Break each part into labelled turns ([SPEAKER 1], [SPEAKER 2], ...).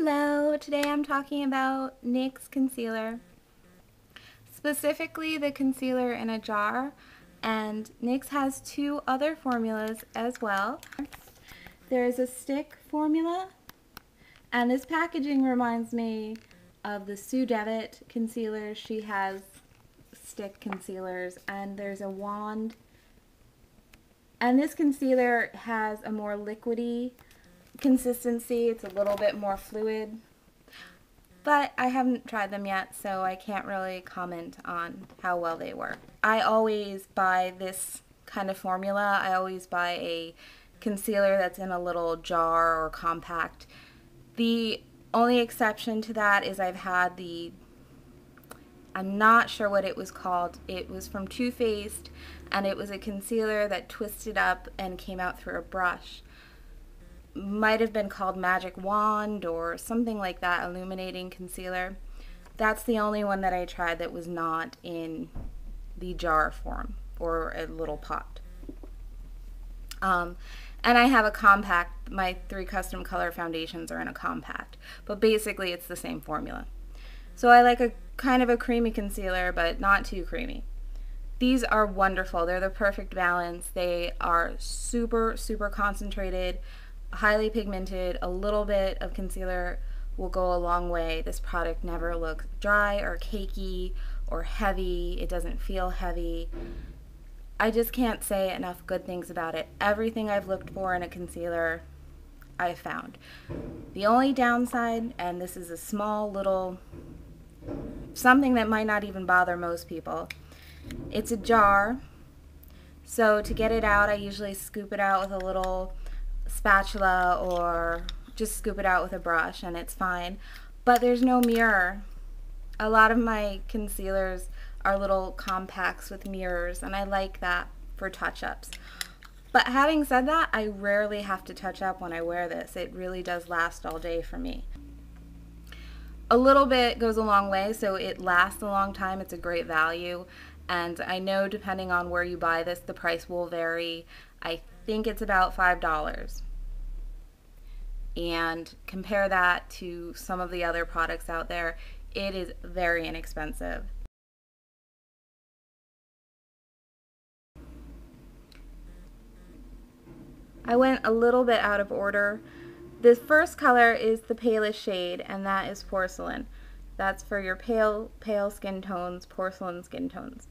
[SPEAKER 1] Hello, today I'm talking about NYX Concealer, specifically the concealer in a jar, and NYX has two other formulas as well. There's a stick formula, and this packaging reminds me of the Sue Devitt concealer. She has stick concealers, and there's a wand, and this concealer has a more liquidy consistency. It's a little bit more fluid, but I haven't tried them yet, so I can't really comment on how well they work. I always buy this kind of formula. I always buy a concealer that's in a little jar or compact. The only exception to that is I've had I'm not sure what it was called. It was from Too Faced, and it was a concealer that twisted up and came out through a brush. Might have been called Magic Wand or something like that, illuminating concealer. That's the only one that I tried that was not in the jar form or a little pot. And I have a compact. My 3 custom color foundations are in a compact, but basically it's the same formula. So I like a kind of a creamy concealer, but not too creamy. These are wonderful. They're the perfect balance. They are super concentrated, highly pigmented. A little bit of concealer will go a long way. This product never looks dry or cakey or heavy. It doesn't feel heavy. I just can't say enough good things about it. Everything I've looked for in a concealer, I've found. The only downside, and this is a small little something that might not even bother most people, it's a jar. So to get it out, I usually scoop it out with a little spatula or just scoop it out with a brush and it's fine. But there's no mirror. A lot of my concealers are little compacts with mirrors, and I like that for touch-ups. But having said that, I rarely have to touch up when I wear this. It really does last all day for me. A little bit goes a long way, so it lasts a long time. It's a great value, and I know depending on where you buy this, the price will vary. I think it's about $5. And compare that to some of the other products out there, it is very inexpensive. I went a little bit out of order. The first color is the palest shade, and that is Porcelain. That's for your pale skin tones, porcelain skin tones.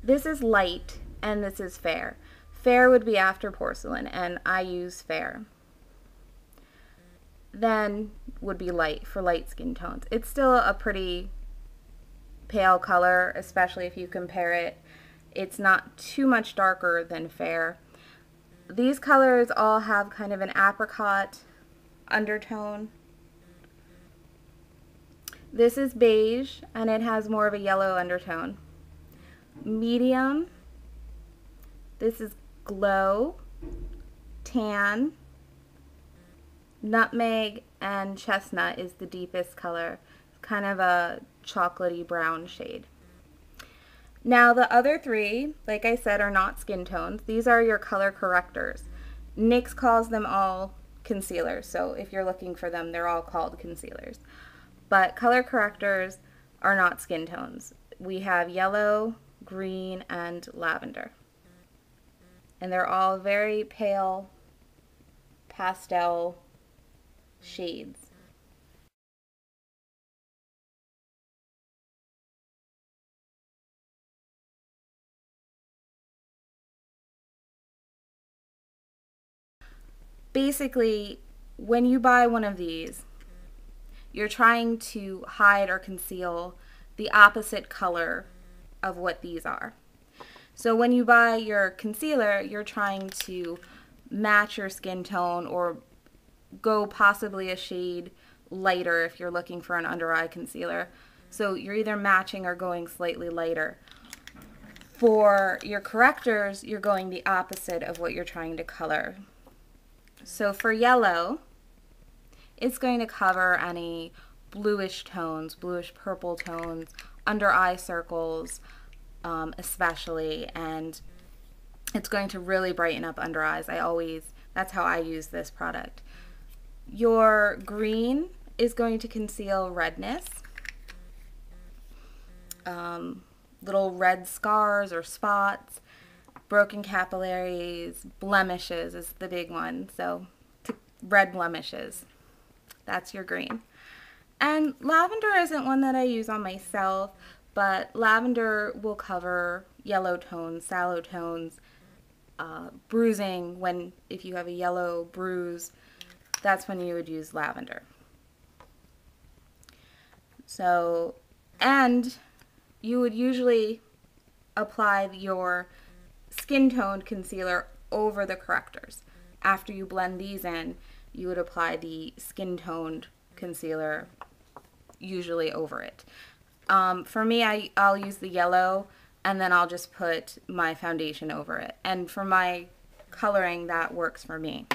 [SPEAKER 1] This is light, and this is fair. Fair would be after Porcelain, and I use Fair. Then would be light for light skin tones. It's still a pretty pale color, especially if you compare it. It's not too much darker than Fair. These colors all have kind of an apricot undertone. This is beige, and it has more of a yellow undertone. Medium, this is glow, tan, nutmeg, and chestnut is the deepest color. It's kind of a chocolatey brown shade. Now the other 3, like I said, are not skin tones. These are your color correctors. NYX calls them all concealers, so if you're looking for them, they're all called concealers. But color correctors are not skin tones. We have yellow, green, and lavender. And they're all very pale pastel shades. Basically, when you buy one of these, you're trying to hide or conceal the opposite color of what these are. So when you buy your concealer, you're trying to match your skin tone or go possibly a shade lighter if you're looking for an under eye concealer. So you're either matching or going slightly lighter. For your correctors, you're going the opposite of what you're trying to color. So for yellow, it's going to cover any bluish tones, bluish purple tones, under eye circles especially, and it's going to really brighten up under eyes. That's how I use this product. Your green is going to conceal redness, little red scars or spots, broken capillaries, blemishes is the big one. So red blemishes, that's your green. And lavender isn't one that I use on myself, but lavender will cover yellow tones, sallow tones, bruising. If you have a yellow bruise, that's when you would use lavender. So, and you would usually apply your skin toned concealer over the correctors. After you blend these in, you would apply the skin toned concealer usually over it. For me, I'll use the yellow, and then I'll just put my foundation over it. And for my coloring, that works for me.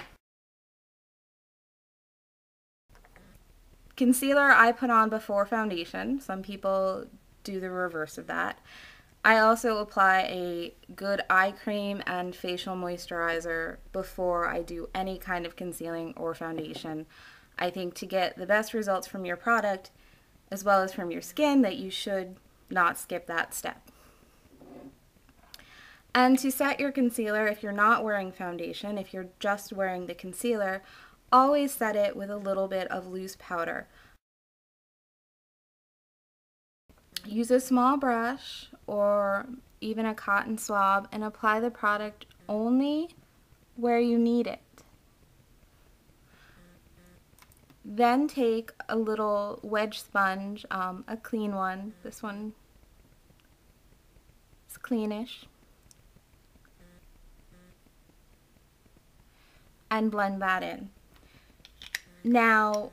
[SPEAKER 1] Concealer I put on before foundation. Some people do the reverse of that. I also apply a good eye cream and facial moisturizer before I do any kind of concealing or foundation. I think to get the best results from your product, as well as from your skin, that you should not skip that step. And to set your concealer, if you're not wearing foundation, if you're just wearing the concealer, always set it with a little bit of loose powder. Use a small brush or even a cotton swab and apply the product only where you need it. Then take a little wedge sponge, a clean one. This one is cleanish. And blend that in. Now,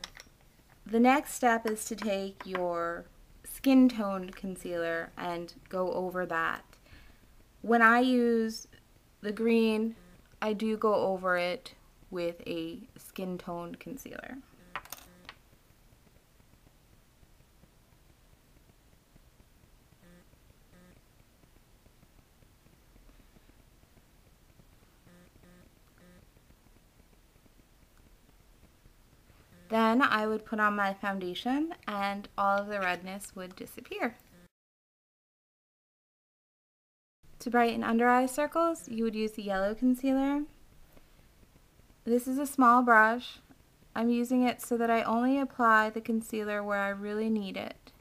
[SPEAKER 1] the next step is to take your skin toned concealer and go over that. When I use the green, I do go over it with a skin toned concealer. Then I would put on my foundation and all of the redness would disappear. To brighten under eye circles, you would use the yellow concealer. This is a small brush. I'm using it so that I only apply the concealer where I really need it.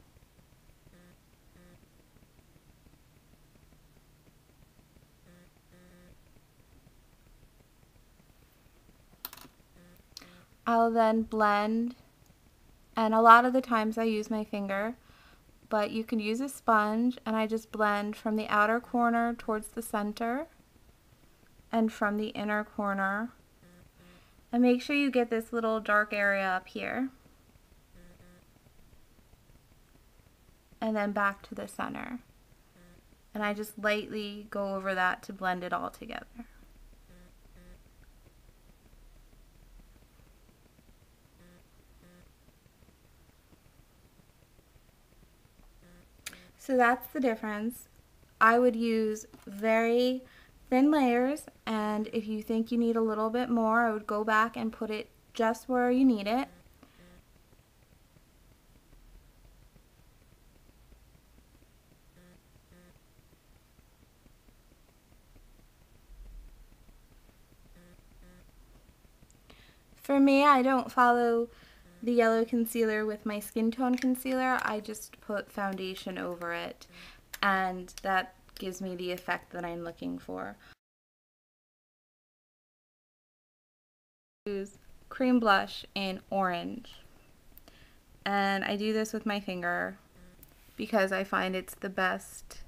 [SPEAKER 1] I'll then blend, and a lot of the times I use my finger, but you can use a sponge, and I just blend from the outer corner towards the center and from the inner corner. And make sure you get this little dark area up here. And then back to the center. And I just lightly go over that to blend it all together. So that's the difference. I would use very thin layers, and if you think you need a little bit more, I would go back and put it just where you need it. For me, I don't follow the yellow concealer with my skin tone concealer. I just put foundation over it, and that gives me the effect that I'm looking for. Use cream blush in orange, and I do this with my finger because I find it's the best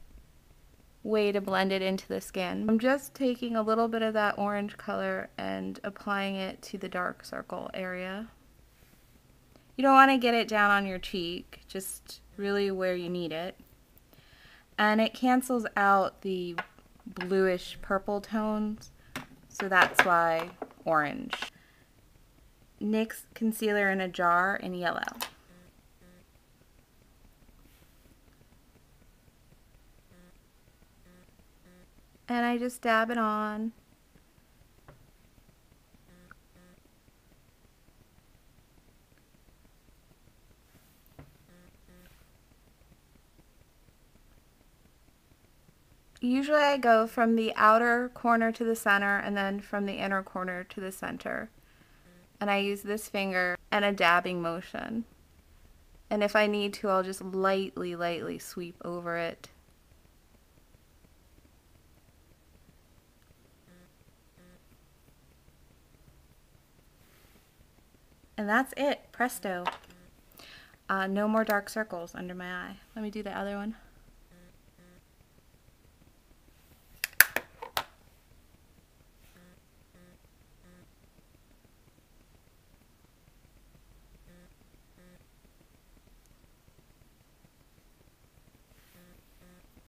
[SPEAKER 1] way to blend it into the skin. I'm just taking a little bit of that orange color and applying it to the dark circle area. You don't want to get it down on your cheek, just really where you need it. And it cancels out the bluish purple tones, so that's why orange. NYX Concealer in a jar in yellow. And I just dab it on. Usually I go from the outer corner to the center and then from the inner corner to the center. And I use this finger and a dabbing motion. And if I need to, I'll just lightly sweep over it. And that's it. Presto. No more dark circles under my eye. Let me do the other one.